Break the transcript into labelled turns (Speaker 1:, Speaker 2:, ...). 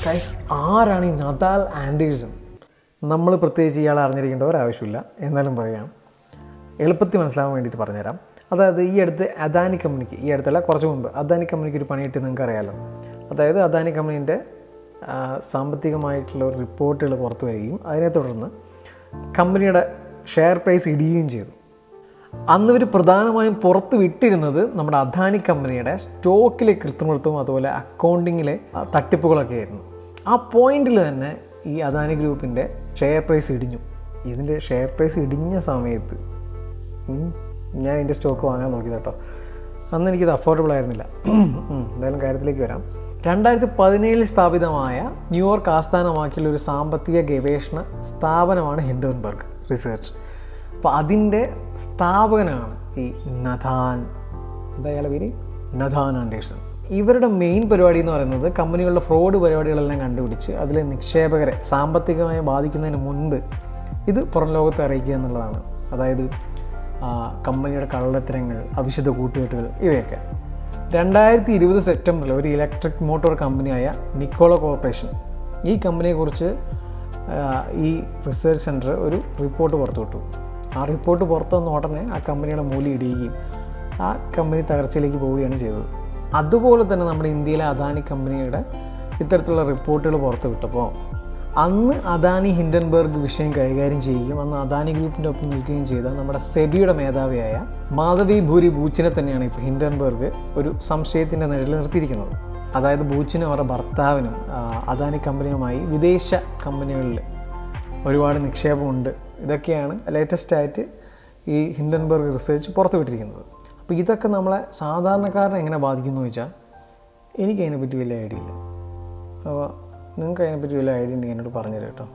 Speaker 1: Guys, ആരാണ് ഈ Nadal Anderson? നമ്മൾ പ്രത്യേകിച്ച് ഇയാൾ അറിഞ്ഞിരിക്കേണ്ട ഒരാവശ്യമില്ല, എന്നാലും പറയാം, എളുപ്പത്തിൽ മനസ്സിലാവാൻ വേണ്ടിയിട്ട് പറഞ്ഞുതരാം. അതായത് ഈ അടുത്ത് അദാനി കമ്പനിക്ക്, ഈ അടുത്തല്ല കുറച്ച് മുമ്പ് അദാനി കമ്പനിക്ക് ഒരു പണി കിട്ടി, നിങ്ങൾക്ക് അറിയാമല്ലോ. അതായത് അദാനി കമ്പനീൻ്റെ സാമ്പത്തികമായിട്ടുള്ള ഒരു റിപ്പോർട്ടുകൾ പുറത്തു വരികയും അതിനെ തുടർന്ന് കമ്പനിയുടെ ഷെയർ പ്രൈസ് ഇടിയുകയും ചെയ്തു. അന്ന് ഇവർ പ്രധാനമായും പുറത്ത് വിട്ടിരുന്നത് നമ്മുടെ അദാനി കമ്പനിയുടെ സ്റ്റോക്കിലെ കൃത്രിമത്വവും അതുപോലെ അക്കൗണ്ടിങ്ങിലെ തട്ടിപ്പുകളൊക്കെ ആയിരുന്നു. ആ പോയിന്റിൽ തന്നെ ഈ അദാനി ഗ്രൂപ്പിൻ്റെ ഷെയർ പ്രൈസ് ഇടിഞ്ഞു. ഇതിൻ്റെ ഷെയർ പ്രൈസ് ഇടിഞ്ഞ സമയത്ത് ഞാൻ ഇതിൻ്റെ സ്റ്റോക്ക് വാങ്ങാൻ നോക്കിയത് കേട്ടോ. അന്ന് എനിക്കിത് അഫോർഡബിൾ ആയിരുന്നില്ല. എന്തായാലും കാര്യത്തിലേക്ക് വരാം. 2017 സ്ഥാപിതമായ ന്യൂയോർക്ക് ആസ്ഥാനമാക്കിയുള്ള ഒരു സാമ്പത്തിക ഗവേഷണ സ്ഥാപനമാണ് ഹിൻഡൻബർഗ് റിസർച്ച്. അപ്പോൾ അതിൻ്റെ സ്ഥാപകനാണ് ഈ നഥാൻ, എന്താ അയാളുടെ പേര്, നഥാൻ ആൻഡേഴ്സൺ. ഇവരുടെ മെയിൻ പരിപാടി എന്ന് പറയുന്നത് കമ്പനികളുടെ ഫ്രോഡ് പരിപാടികളെല്ലാം കണ്ടുപിടിച്ച് അതിലെ നിക്ഷേപകരെ സാമ്പത്തികമായി ബാധിക്കുന്നതിന് മുൻപ് ഇത് പുറം ലോകത്തെ അറിയിക്കുക എന്നുള്ളതാണ്. അതായത് കമ്പനിയുടെ കള്ളത്തരങ്ങൾ, അവിശുദ്ധ കൂട്ടുകെട്ടുകൾ, ഇവയൊക്കെ. 2020 സെപ്റ്റംബറിൽ ഒരു ഇലക്ട്രിക് മോട്ടോർ കമ്പനിയായ നിക്കോള കോർപ്പറേഷൻ, ഈ കമ്പനിയെക്കുറിച്ച് ഈ റിസർച്ച് സെൻറ്റർ ഒരു റിപ്പോർട്ട് പുറത്തുവിട്ടു. ആ റിപ്പോർട്ട് പുറത്തു വന്ന ഉടനെ ആ കമ്പനിയുടെ മൂല്യം ഇടിയുകയും ആ കമ്പനി തകർച്ചയിലേക്ക് പോവുകയാണ് ചെയ്തത്. അതുപോലെ തന്നെ നമ്മുടെ ഇന്ത്യയിലെ അദാനി കമ്പനിയുടെ ഇത്തരത്തിലുള്ള റിപ്പോർട്ടുകൾ പുറത്തു വിട്ടപ്പോൾ അന്ന് അദാനി ഹിൻഡൻബർഗ് വിഷയം കൈകാര്യം ചെയ്യുകയും അന്ന് അദാനി ഗ്രൂപ്പിൻ്റെ ഒപ്പം നിൽക്കുകയും ചെയ്ത നമ്മുടെ സെബിയുടെ മേധാവിയായ മാധവി ഭൂരി ബൂച്ചിനെ തന്നെയാണ് ഇപ്പോൾ ഹിൻഡൻബർഗ് ഒരു സംശയത്തിൻ്റെ നിഴലിൽ നിർത്തിയിരിക്കുന്നത്. അതായത് ബൂച്ചിനും അവരുടെ ഭർത്താവിനും അദാനി കമ്പനിയുമായി വിദേശ കമ്പനികളിൽ ഒരുപാട് നിക്ഷേപമുണ്ട്. ഇതൊക്കെയാണ് ലേറ്റസ്റ്റായിട്ട് ഈ ഹിൻഡൻബർഗ് റിസർച്ച് പുറത്തുവിട്ടിരിക്കുന്നത്. അപ്പോൾ ഇതൊക്കെ നമ്മളെ സാധാരണക്കാരനെ എങ്ങനെ ബാധിക്കുന്നു എന്ന് വെച്ചാൽ എനിക്കതിനെപ്പറ്റി വലിയ ഐഡിയ ഇല്ല. അപ്പോൾ നിങ്ങൾക്ക് അതിനെപ്പറ്റി വലിയ ഐഡിയ ഉണ്ടെങ്കിൽ എന്നോട് പറഞ്ഞുതരാം കേട്ടോ.